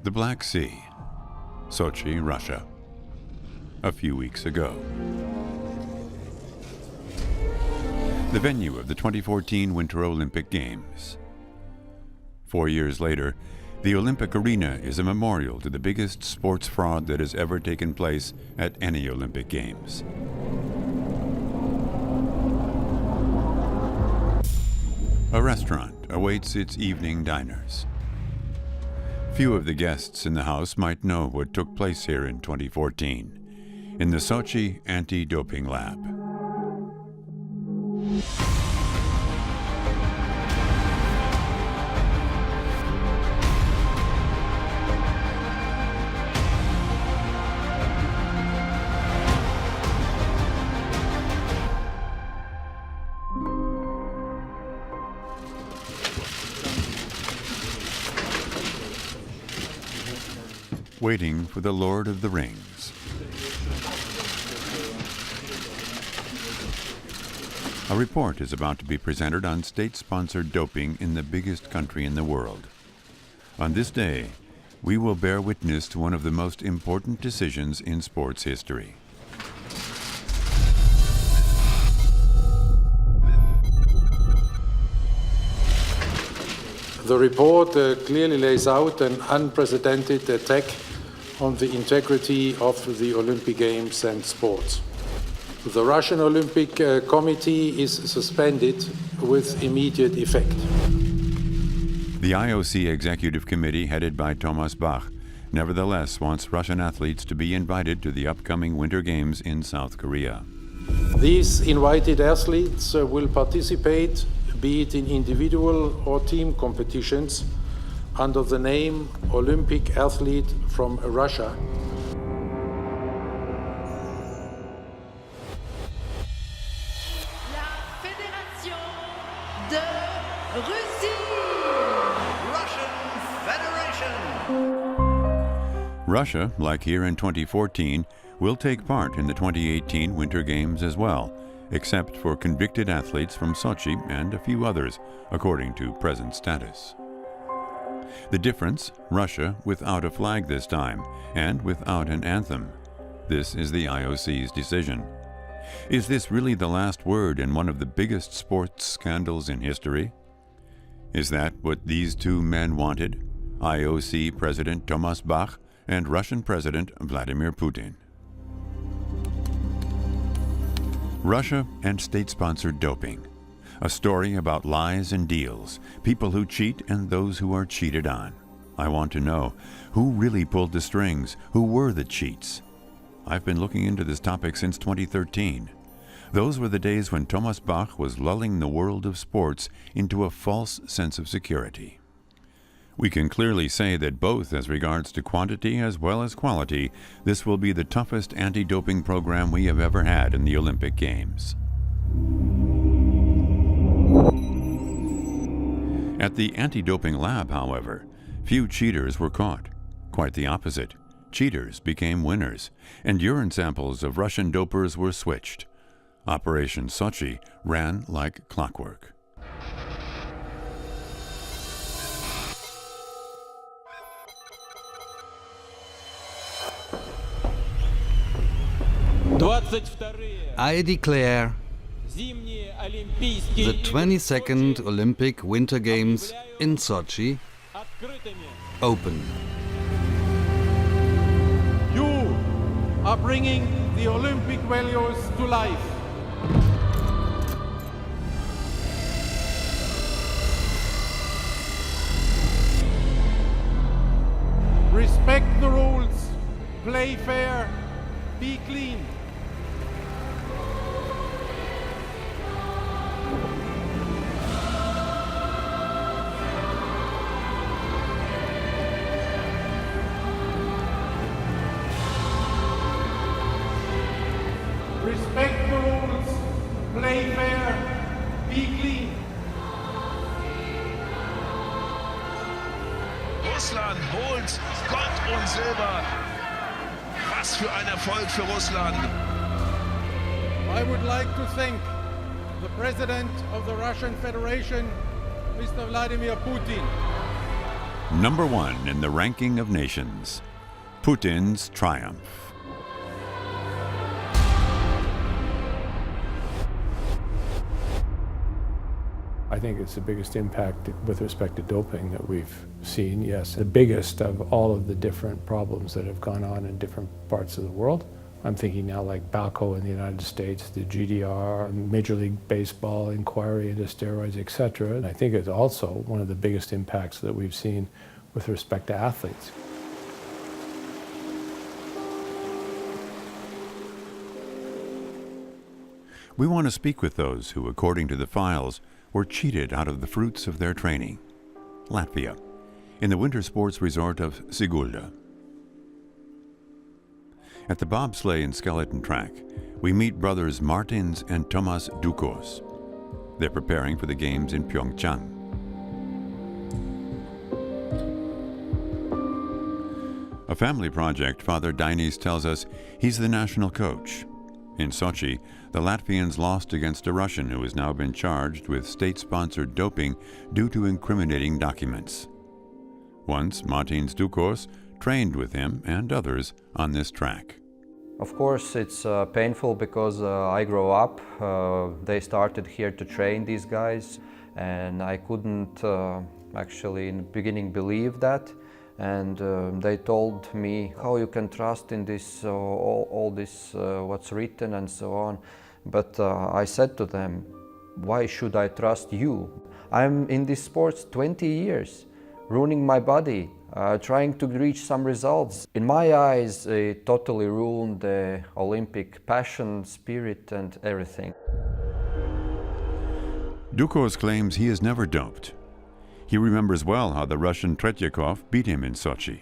The Black Sea, Sochi, Russia, a few weeks ago. The venue of the 2014 Winter Olympic Games. 4 years later, the Olympic Arena is a memorial to the biggest sports fraud that has ever taken place at any Olympic Games. A restaurant awaits its evening diners. Few of the guests in the house might know what took place here in 2014, in the Sochi anti-doping lab. Waiting for the Lord of the Rings. A report is about to be presented on state-sponsored doping in the biggest country in the world. On this day, we will bear witness to one of the most important decisions in sports history. The report clearly lays out an unprecedented attack on the integrity of the Olympic Games and sports. The Russian Olympic Committee is suspended with immediate effect. The IOC Executive Committee, headed by Thomas Bach, nevertheless wants Russian athletes to be invited to the upcoming Winter Games in South Korea. These invited athletes will participate, be it in individual or team competitions, under the name Olympic Athlete from Russia. La Fédération de Russie. Russian Federation. Russia, like here in 2014, will take part in the 2018 Winter Games as well, except for convicted athletes from Sochi and a few others, according to present status. The difference, Russia without a flag this time, and without an anthem. This is the IOC's decision. Is this really the last word in one of the biggest sports scandals in history? Is that what these two men wanted, IOC President Thomas Bach and Russian President Vladimir Putin? Russia and state-sponsored doping. A story about lies and deals, people who cheat and those who are cheated on. I want to know, who really pulled the strings? Who were the cheats? I've been looking into this topic since 2013. Those were the days when Thomas Bach was lulling the world of sports into a false sense of security. We can clearly say that both as regards to quantity as well as quality, this will be the toughest anti-doping program we have ever had in the Olympic Games. At the anti-doping lab, however, few cheaters were caught. Quite the opposite. Cheaters became winners, and urine samples of Russian dopers were switched. Operation Sochi ran like clockwork. I declare the 22nd Olympic Winter Games in Sochi open. You are bringing the Olympic values to life. Respect the rules, play fair, be clean. Respect the rules, play fair, be clean. Russland holt Gold und Silber. Was für ein Erfolg für Russland. I would like to thank the President of the Russian Federation, Mr. Vladimir Putin. Number 1 in the ranking of nations. Putin's triumph. I think it's the biggest impact with respect to doping that we've seen, yes. The biggest of all of the different problems that have gone on in different parts of the world. I'm thinking now like Balco in the United States, the GDR, Major League Baseball inquiry into steroids, etc. And I think it's also one of the biggest impacts that we've seen with respect to athletes. We want to speak with those who, according to the files, were cheated out of the fruits of their training. Latvia, in the winter sports resort of Sigulda. At the bobsleigh and skeleton track, we meet brothers Martins and Tomas Dukos. They're preparing for the games in Pyeongchang. A family project, Father Dainis tells us he's the national coach. In Sochi, the Latvians lost against a Russian who has now been charged with state-sponsored doping due to incriminating documents. Once, Martins Dukos trained with him and others on this track. Of course, it's painful because I grew up, they started here to train these guys, and I couldn't actually in the beginning believe that. And they told me how you can trust in this, all this, what's written and so on. But I said to them, why should I trust you? I'm in this sports 20 years, ruining my body, trying to reach some results. In my eyes, it totally ruined the Olympic passion, spirit and everything. Dukos claims he has never doped. He remembers well how the Russian Tretyakov beat him in Sochi.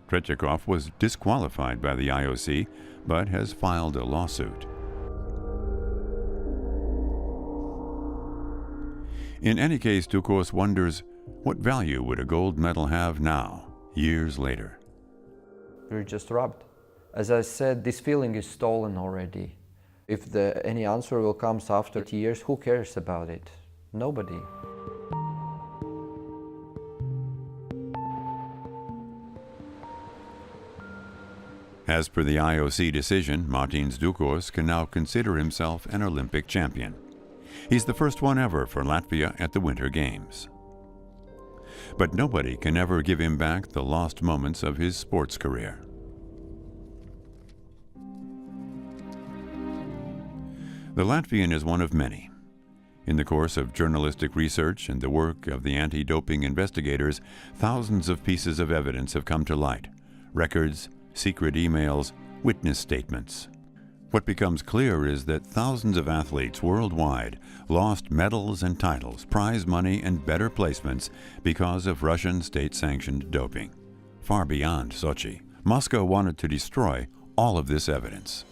Tretyakov was disqualified by the IOC, but has filed a lawsuit. In any case, Dukos wonders, what value would a gold medal have now, years later? We're just robbed. As I said, this feeling is stolen already. If any answer will come after years, who cares about it? Nobody. As per the IOC decision, Martins Dukos can now consider himself an Olympic champion. He's the first one ever for Latvia at the Winter Games. But nobody can ever give him back the lost moments of his sports career. The Latvian is one of many. In the course of journalistic research and the work of the anti-doping investigators, thousands of pieces of evidence have come to light. Records, secret emails, witness statements. What becomes clear is that thousands of athletes worldwide lost medals and titles, prize money and better placements because of Russian state-sanctioned doping. Far beyond Sochi, Moscow wanted to destroy all of this evidence.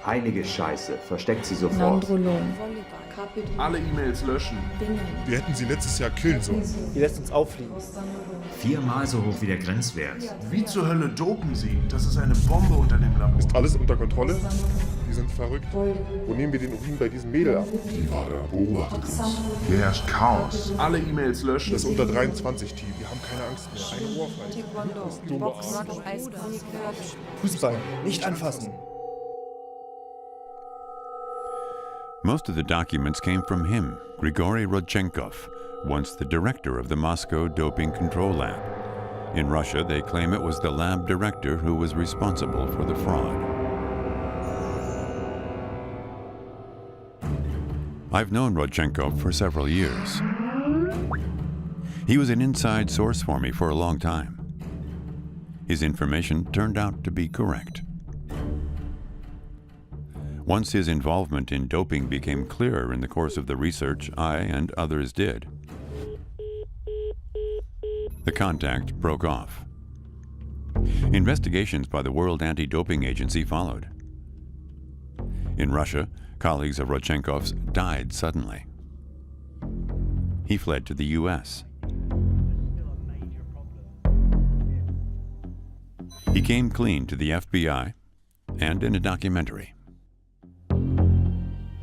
Einige Scheiße versteckt sie sofort. Alle E-Mails löschen. Wir hätten sie letztes Jahr killen sollen. Die lässt uns auffliegen. 4-mal so hoch wie der Grenzwert. Wie zur Hölle dopen sie? Das ist eine Bombe unter dem Labor. Ist alles unter Kontrolle? Die sind verrückt. Wo nehmen wir den Urin bei diesem Mädel ab? Die Wada beobachtet uns. Hier herrscht Chaos. Alle E-Mails löschen. Das unter 23-Team. Wir haben keine Angst mehr. Eine Ohrfeige. Fußball, nicht anfassen. Most of the documents came from him, Grigory Rodchenkov, once the director of the Moscow Doping Control Lab. In Russia, they claim it was the lab director who was responsible for the fraud. I've known Rodchenkov for several years. He was an inside source for me for a long time. His information turned out to be correct. Once his involvement in doping became clearer in the course of the research I and others did, the contact broke off. Investigations by the World Anti-Doping Agency followed. In Russia, colleagues of Rodchenkov's died suddenly. He fled to the U.S. He came clean to the FBI and in a documentary.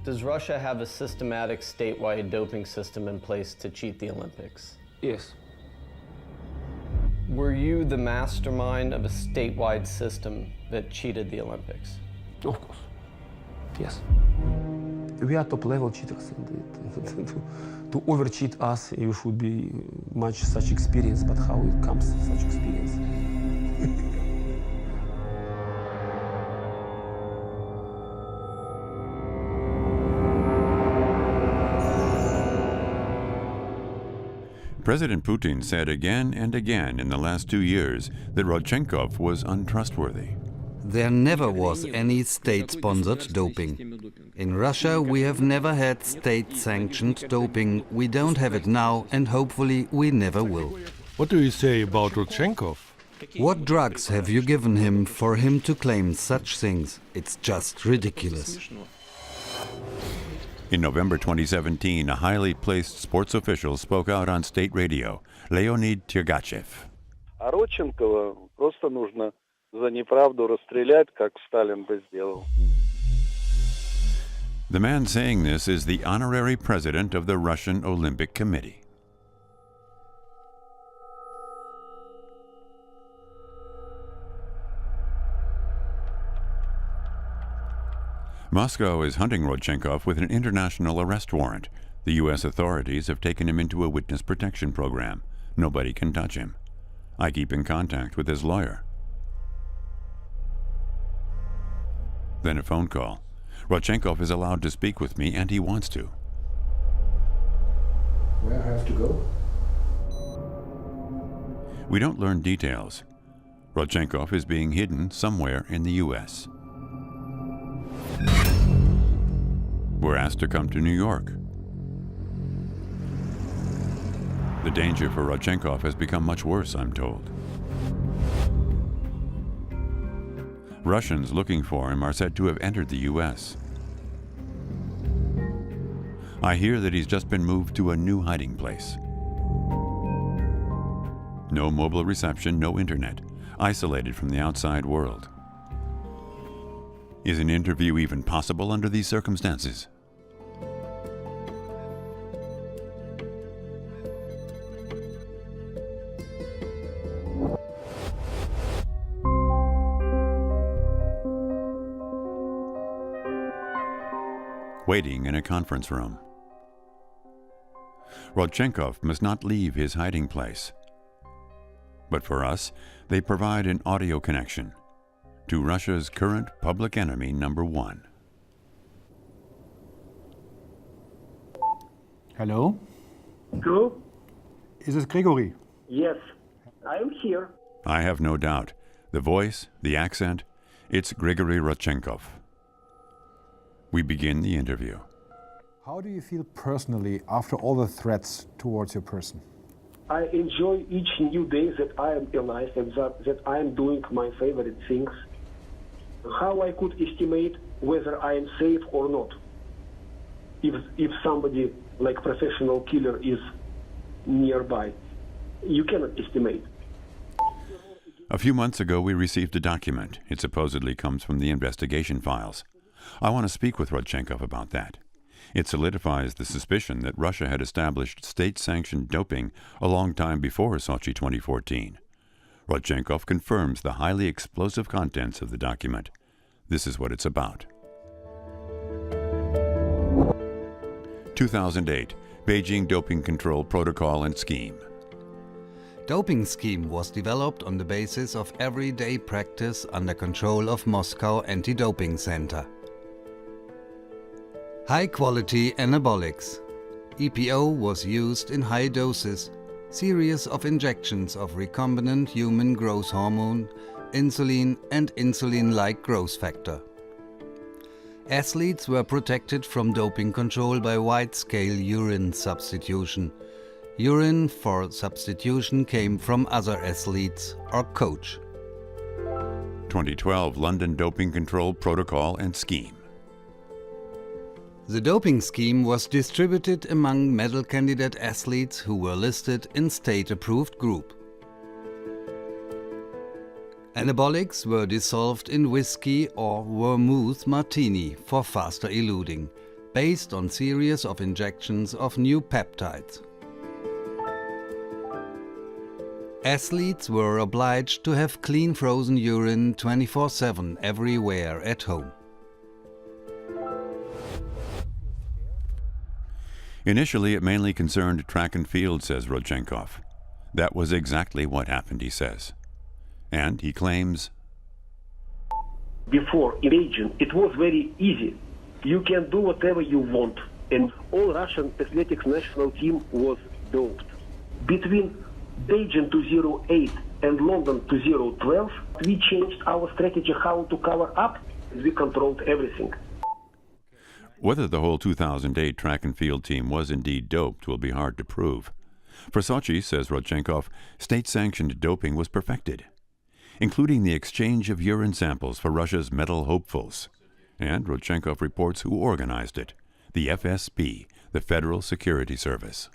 Does Russia have a systematic statewide doping system in place to cheat the Olympics? Yes. Were you the mastermind of a statewide system that cheated the Olympics? Of course. Yes. We are top-level cheaters. To over-cheat us, you should be much such experience, but how it comes such experience? President Putin said again and again in the last 2 years that Rodchenkov was untrustworthy. There never was any state-sponsored doping. In Russia, we have never had state-sanctioned doping. We don't have it now, and hopefully we never will. What do you say about Rodchenkov? What drugs have you given him for him to claim such things? It's just ridiculous. In November 2017, a highly placed sports official spoke out on state radio, Leonid Tergachev. А Родченкова просто нужно за неправду расстрелять, как Сталин бы сделал. The man saying this is the honorary president of the Russian Olympic Committee. Moscow is hunting Rodchenkov with an international arrest warrant. The U.S. authorities have taken him into a witness protection program. Nobody can touch him. I keep in contact with his lawyer. Then a phone call. Rodchenkov is allowed to speak with me, and he wants to. Where I have to go? We don't learn details. Rodchenkov is being hidden somewhere in the U.S. We're asked to come to New York. The danger for Rodchenkov has become much worse, I'm told. Russians looking for him are said to have entered the U.S. I hear that he's just been moved to a new hiding place. No mobile reception, no internet, isolated from the outside world. Is an interview even possible under these circumstances? Waiting in a conference room. Rodchenkov must not leave his hiding place. But for us, they provide an audio connection to Russia's current public enemy #1. Hello? Hello? Is it Gregory? Yes, I am here. I have no doubt. The voice, the accent, it's Grigory Rodchenkov. We begin the interview. How do you feel personally after all the threats towards your person? I enjoy each new day that I am alive and that I am doing my favorite things. How I could estimate whether I am safe or not? If somebody like professional killer is nearby, you cannot estimate. A few months ago, we received a document. It supposedly comes from the investigation files. I want to speak with Rodchenkov about that. It solidifies the suspicion that Russia had established state-sanctioned doping a long time before Sochi 2014. Rodchenkov confirms the highly explosive contents of the document. This is what it's about. 2008, Beijing Doping Control Protocol and Scheme. Doping scheme was developed on the basis of everyday practice under control of Moscow Anti-Doping Center. High-quality anabolics. EPO was used in high doses, series of injections of recombinant human growth hormone, insulin and insulin-like growth factor. Athletes were protected from doping control by wide-scale urine substitution. Urine for substitution came from other athletes or coach. 2012 London Doping Control Protocol and Scheme. The doping scheme was distributed among medal candidate athletes who were listed in state-approved group. Anabolics were dissolved in whiskey or vermouth martini for faster eluding. based on series of injections of new peptides. Athletes were obliged to have clean frozen urine 24/7 everywhere at home. Initially, it mainly concerned track and field, says Rodchenkov. That was exactly what happened, he says. And he claims, before invasion, it was very easy. You can do whatever you want. And all Russian athletics national team was doped. Between Beijing 2008 and London 2012, we changed our strategy how to cover up. We controlled everything. Whether the whole 2008 track and field team was indeed doped will be hard to prove. For Sochi, says Rodchenkov, state-sanctioned doping was perfected, including the exchange of urine samples for Russia's medal hopefuls. And Rodchenkov reports who organized it, the FSB, the Federal Security Service.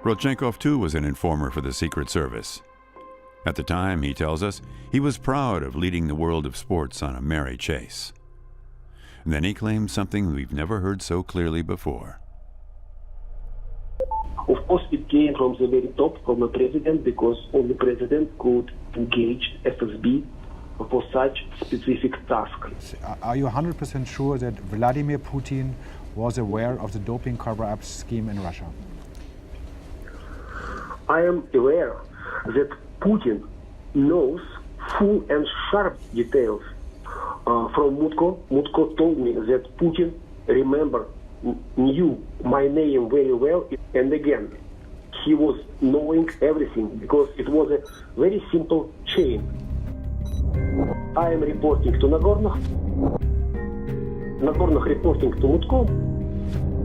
Rodchenkov, too, was an informer for the Secret Service. At the time, he tells us, he was proud of leading the world of sports on a merry chase. And then he claims something we've never heard so clearly before. Of course, it came from the very top, from the president, because only president could engage FSB for such specific task. Are you 100% sure that Vladimir Putin was aware of the doping cover-up scheme in Russia? I am aware that Putin knows full and sharp details from Mutko. Mutko told me that Putin knew my name very well, and again, he was knowing everything because it was a very simple chain. I am reporting to Nagorno, Nagorno reporting to Mutko,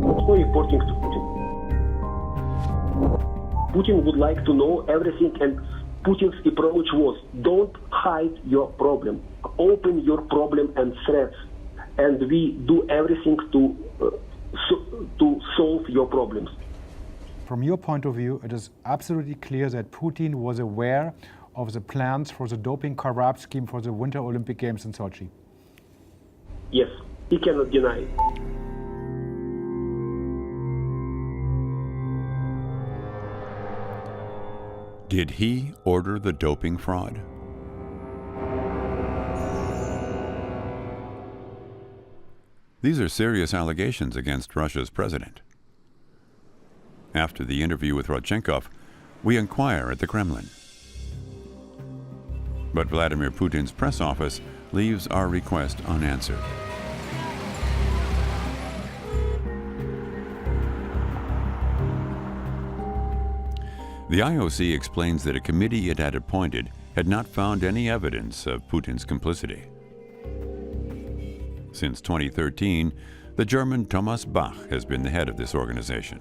Mutko reporting to Putin. Putin would like to know everything, and Putin's approach was, don't hide your problem, open your problem and threats, and we do everything to solve your problems. From your point of view, it is absolutely clear that Putin was aware of the plans for the doping cover-up scheme for the Winter Olympic Games in Sochi. Yes, he cannot deny it. Did he order the doping fraud? These are serious allegations against Russia's president. After the interview with Rodchenkov, we inquire at the Kremlin. But Vladimir Putin's press office leaves our request unanswered. The IOC explains that a committee it had appointed had not found any evidence of Putin's complicity. Since 2013, the German Thomas Bach has been the head of this organization.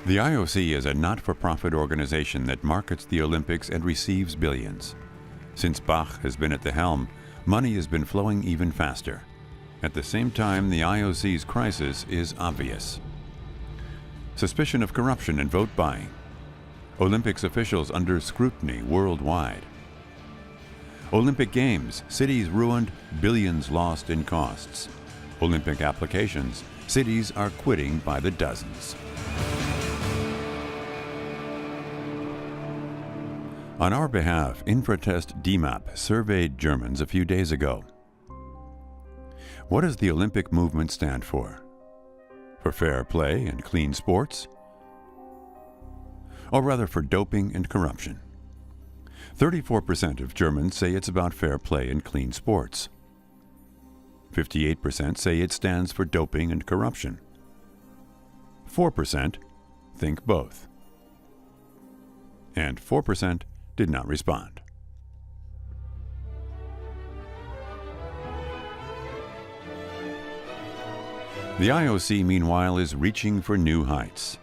The IOC is a not-for-profit organization that markets the Olympics and receives billions. Since Bach has been at the helm, money has been flowing even faster. At the same time, the IOC's crisis is obvious. Suspicion of corruption and vote buying. Olympics officials under scrutiny worldwide. Olympic Games, cities ruined, billions lost in costs. Olympic applications, cities are quitting by the dozens. On our behalf, Infratest DMAP surveyed Germans a few days ago. What does the Olympic movement stand for? For fair play and clean sports? Or rather for doping and corruption? 34% of Germans say it's about fair play and clean sports. 58% say it stands for doping and corruption. 4% think both. And 4% did not respond. The IOC, meanwhile, is reaching for new heights.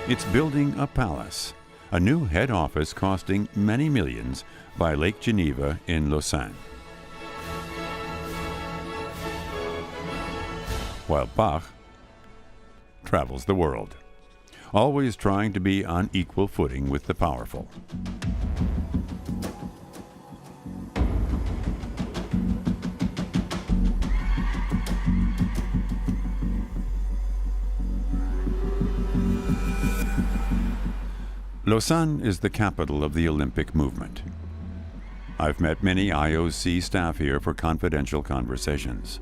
It's building a palace, a new head office costing many millions by Lake Geneva in Lausanne. While Bach travels the world, always trying to be on equal footing with the powerful. Lausanne is the capital of the Olympic movement. I've met many IOC staff here for confidential conversations.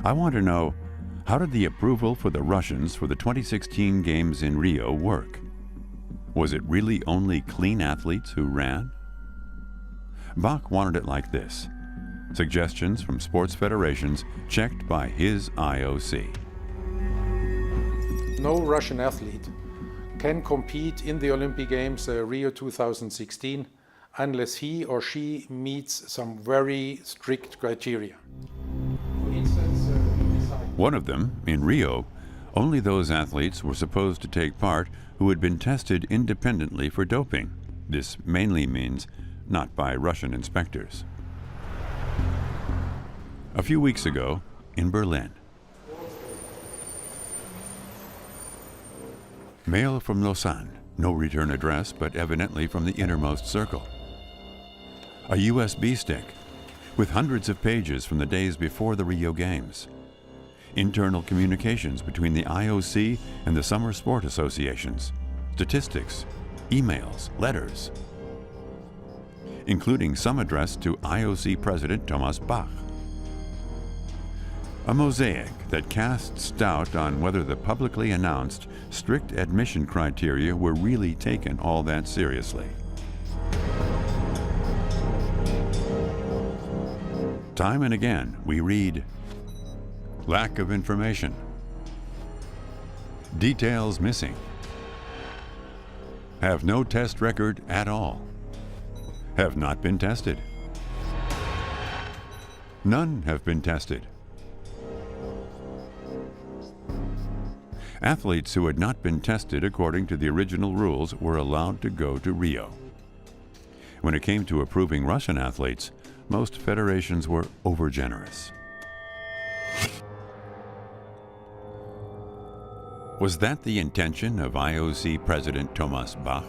I want to know, how did the approval for the Russians for the 2016 Games in Rio work? Was it really only clean athletes who ran? Bach wanted it like this: suggestions from sports federations checked by his IOC. No Russian athlete can compete in the Olympic Games Rio 2016 unless he or she meets some very strict criteria. For instance, one of them, in Rio, only those athletes were supposed to take part who had been tested independently for doping. This mainly means not by Russian inspectors. A few weeks ago, in Berlin, mail from Lausanne, no return address, but evidently from the innermost circle. A USB stick with hundreds of pages from the days before the Rio Games. Internal communications between the IOC and the summer sport associations. Statistics, emails, letters, including some addressed to IOC President Thomas Bach. A mosaic that casts doubt on whether the publicly announced strict admission criteria were really taken all that seriously. Time and again, we read, lack of information, details missing, have no test record at all, have not been tested, none have been tested. Athletes who had not been tested according to the original rules were allowed to go to Rio. When it came to approving Russian athletes, most federations were overgenerous. Was that the intention of IOC President Thomas Bach?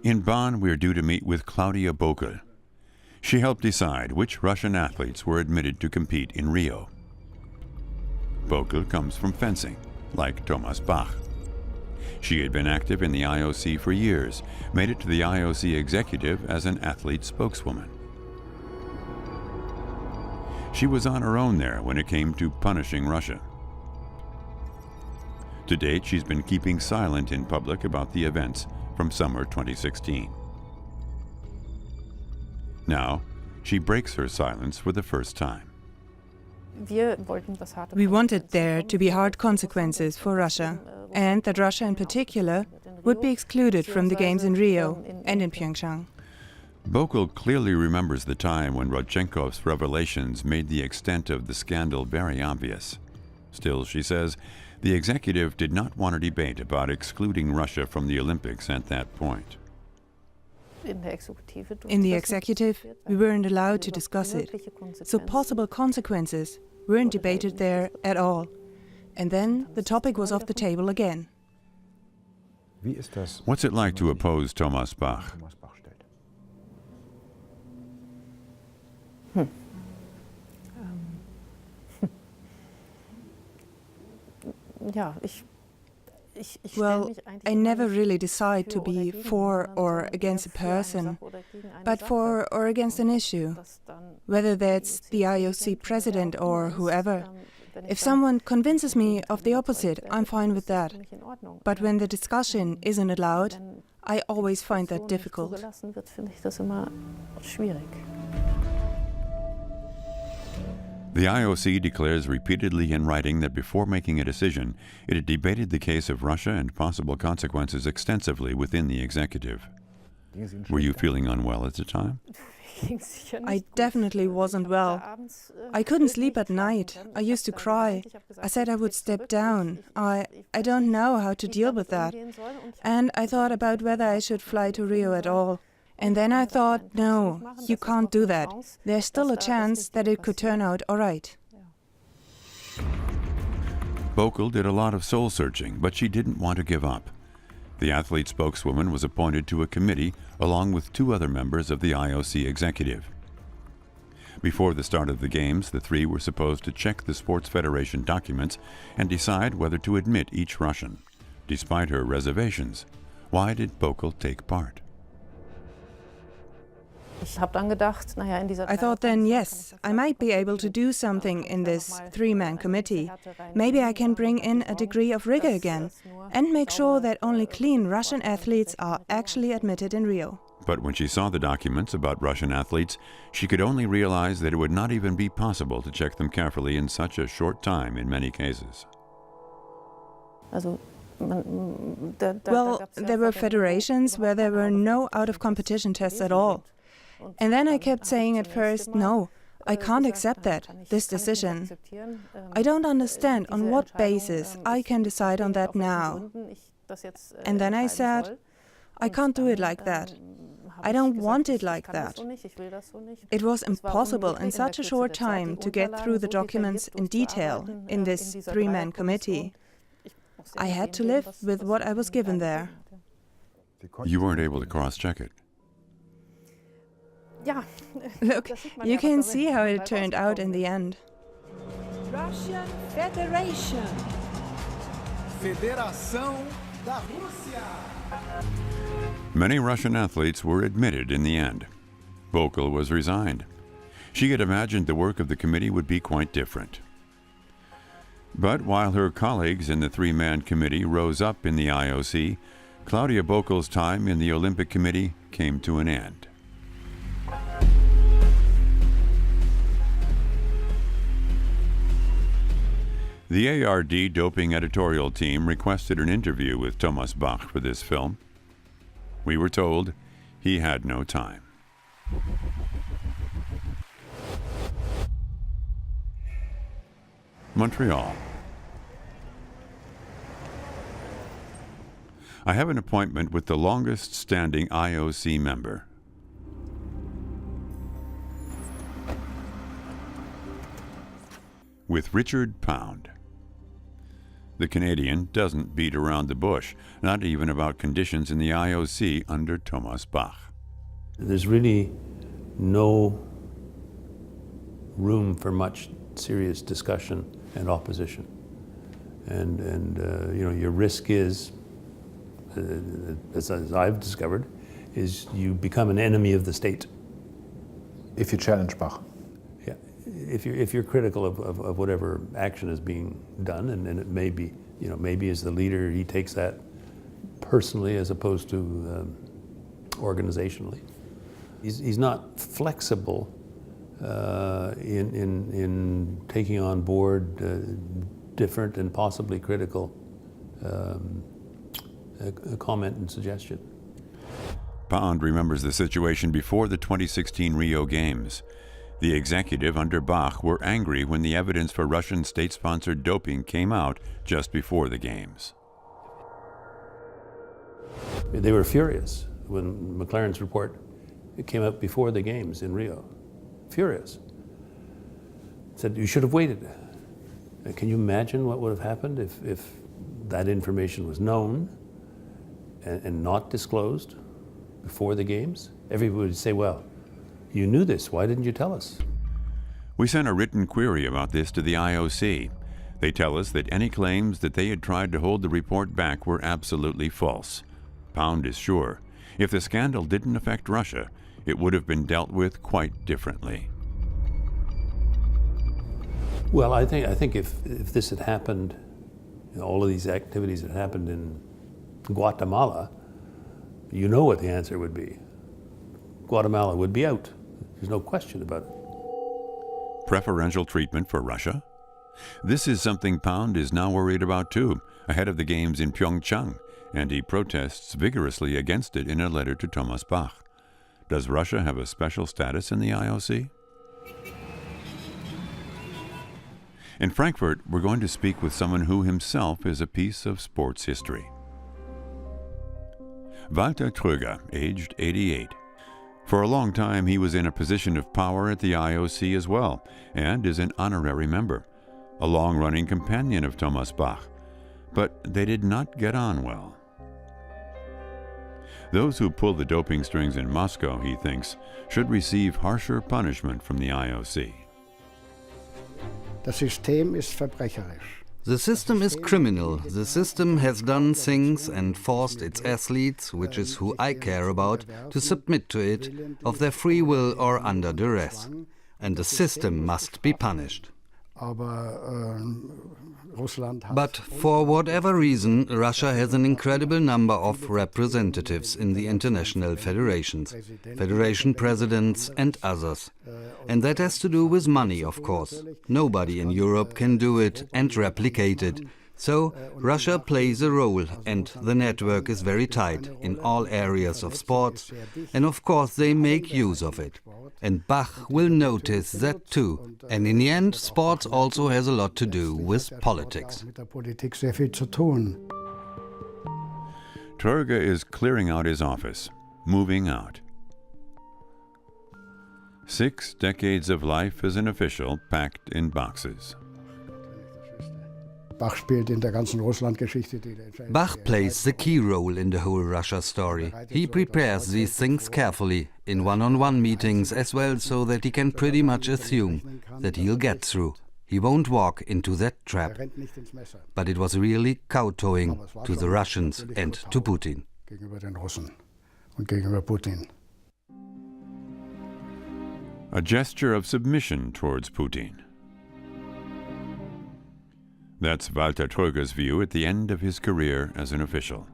In Bonn, we're due to meet with Claudia Bokel. She helped decide which Russian athletes were admitted to compete in Rio. Bokel comes from fencing, like Thomas Bach. She had been active in the IOC for years, made it to the IOC executive as an athlete spokeswoman. She was on her own there when it came to punishing Russia. To date, she's been keeping silent in public about the events from summer 2016. Now, she breaks her silence for the first time. We wanted there to be hard consequences for Russia, and that Russia in particular would be excluded from the Games in Rio and in Pyeongchang. Bokel clearly remembers the time when Rodchenkov's revelations made the extent of the scandal very obvious. Still, she says, the executive did not want a debate about excluding Russia from the Olympics at that point. In the executive, we weren't allowed to discuss it, so possible consequences weren't debated there at all. And then the topic was off the table again. What's it like to oppose Thomas Bach? Well, I never really decide to be for or against a person, but for or against an issue, whether that's the IOC president or whoever. If someone convinces me of the opposite, I'm fine with that. But when the discussion isn't allowed, I always find that difficult. The IOC declares repeatedly in writing that before making a decision, it had debated the case of Russia and possible consequences extensively within the executive. Were you feeling unwell at the time? I definitely wasn't well. I couldn't sleep at night. I used to cry. I said I would step down. I don't know how to deal with that. And I thought about whether I should fly to Rio at all. And then I thought, no, you can't do that. There's still a chance that it could turn out all right. Bokel did a lot of soul-searching, but she didn't want to give up. The athlete spokeswoman was appointed to a committee along with 2 other members of the IOC executive. Before the start of the games, the 3 were supposed to check the Sports Federation documents and decide whether to admit each Russian. Despite her reservations, why did Bokel take part? I thought then, yes, I might be able to do something in this 3-man committee. Maybe I can bring in a degree of rigor again and make sure that only clean Russian athletes are actually admitted in Rio. But when she saw the documents about Russian athletes, she could only realize that it would not even be possible to check them carefully in such a short time in many cases. Well, there were federations where there were no out-of-competition tests at all. And then I kept saying at first, no, I can't accept that, this decision. I don't understand on what basis I can decide on that now. And then I said, I can't do it like that. I don't want it like that. It was impossible in such a short time to get through the documents in detail in this 3-man committee. I had to live with what I was given there. You weren't able to cross-check it. Look, you can see how it turned out in the end. Russian Federation. Federação da Rússia. Many Russian athletes were admitted in the end. Bokel was resigned. She had imagined the work of the committee would be quite different. But while her colleagues in the 3-man committee rose up in the IOC, Claudia Bokel's time in the Olympic Committee came to an end. The ARD doping editorial team requested an interview with Thomas Bach for this film. We were told he had no time. Montreal. I have an appointment with the longest-standing IOC member. With Richard Pound. The Canadian doesn't beat around the bush, not even about conditions in the IOC under Thomas Bach. There's really no room for much serious discussion and opposition. And your risk is, as I've discovered, is you become an enemy of the state. If you challenge Bach. Yeah, if you're critical of whatever action is being done, and it may be, maybe as the leader he takes that personally as opposed to organizationally. He's not flexible in taking on board different and possibly critical comment and suggestion. Pound remembers the situation before the 2016 Rio Games. The executive under Bach were angry when the evidence for Russian state-sponsored doping came out just before the Games. They were furious when McLaren's report came out before the Games in Rio. Furious. Said, you should have waited. Can you imagine what would have happened if that information was known and not disclosed before the Games? Everybody would say, well, you knew this, why didn't you tell us? We sent a written query about this to the IOC. They tell us that any claims that they had tried to hold the report back were absolutely false. Pound is sure, if the scandal didn't affect Russia, it would have been dealt with quite differently. Well, I think if this had happened, all of these activities had happened in Guatemala, you know what the answer would be. Guatemala would be out. There's no question about it. Preferential treatment for Russia? This is something Pound is now worried about too, ahead of the Games in Pyeongchang, and he protests vigorously against it in a letter to Thomas Bach. Does Russia have a special status in the IOC? In Frankfurt, we're going to speak with someone who himself is a piece of sports history. Walter Tröger, aged 88. For a long time, he was in a position of power at the IOC as well, and is an honorary member, a long-running companion of Thomas Bach. But they did not get on well. Those who pull the doping strings in Moscow, he thinks, should receive harsher punishment from the IOC. Das System ist verbrecherisch. The system is criminal. The system has done things and forced its athletes, which is who I care about, to submit to it, of their free will or under duress. And the system must be punished. But for whatever reason, Russia has an incredible number of representatives in the international federations, federation presidents and others. And that has to do with money, of course. Nobody in Europe can do it and replicate it. So Russia plays a role, and the network is very tight in all areas of sports, and of course they make use of it. And Bach will notice that too. And in the end, sports also has a lot to do with politics. Tröger is clearing out his office, moving out. 6 decades of life as an official packed in boxes. Bach plays the key role in the whole Russia story. He prepares these things carefully, in one-on-one meetings as well, so that he can pretty much assume that he'll get through. He won't walk into that trap. But it was really kowtowing to the Russians and to Putin. A gesture of submission towards Putin. That's Walter Tröger's view at the end of his career as an official.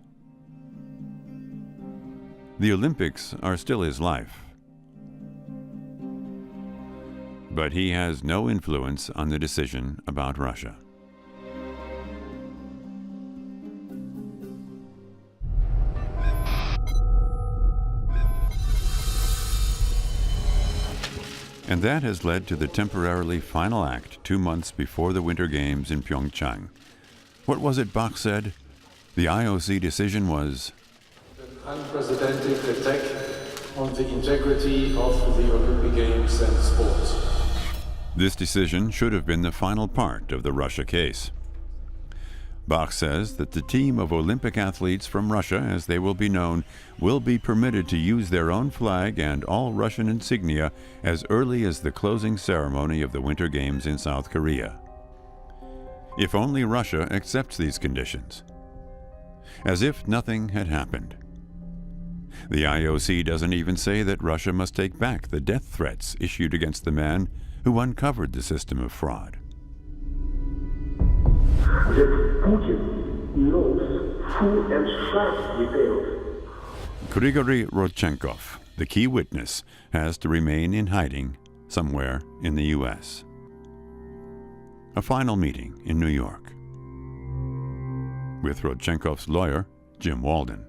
The Olympics are still his life. But he has no influence on the decision about Russia. And that has led to the temporarily final act 2 months before the Winter Games in Pyeongchang. What was it Bach said? The IOC decision was an unprecedented attack on the integrity of the Olympic Games and sports. This decision should have been the final part of the Russia case. Bach says that the team of Olympic athletes from Russia, as they will be known, will be permitted to use their own flag and all Russian insignia as early as the closing ceremony of the Winter Games in South Korea. If only Russia accepts these conditions. As if nothing had happened. The IOC doesn't even say that Russia must take back the death threats issued against the man who uncovered the system of fraud. That Putin knows full and sharp details. Grigory Rodchenkov, the key witness, has to remain in hiding somewhere in the U.S. A final meeting in New York. With Rodchenkov's lawyer, Jim Walden.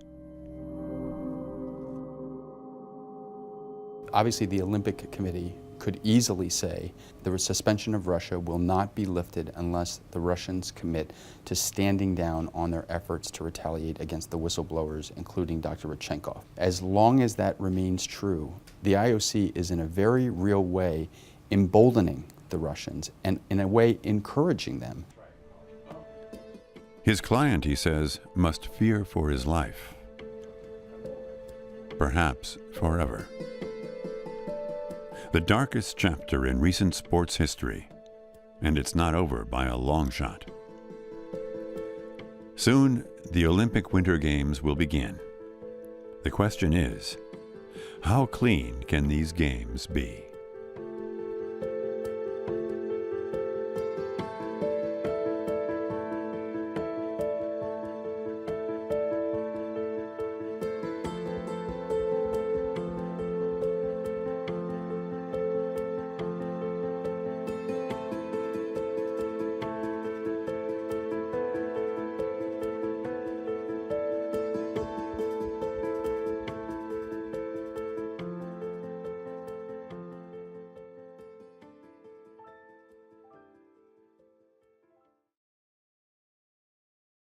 Obviously, the Olympic Committee could easily say the suspension of Russia will not be lifted unless the Russians commit to standing down on their efforts to retaliate against the whistleblowers, including Dr. Rodchenkov. As long as that remains true, the IOC is in a very real way emboldening the Russians and in a way encouraging them. His client, he says, must fear for his life. Perhaps forever. The darkest chapter in recent sports history, and it's not over by a long shot. Soon, the Olympic Winter Games will begin. The question is, how clean can these games be?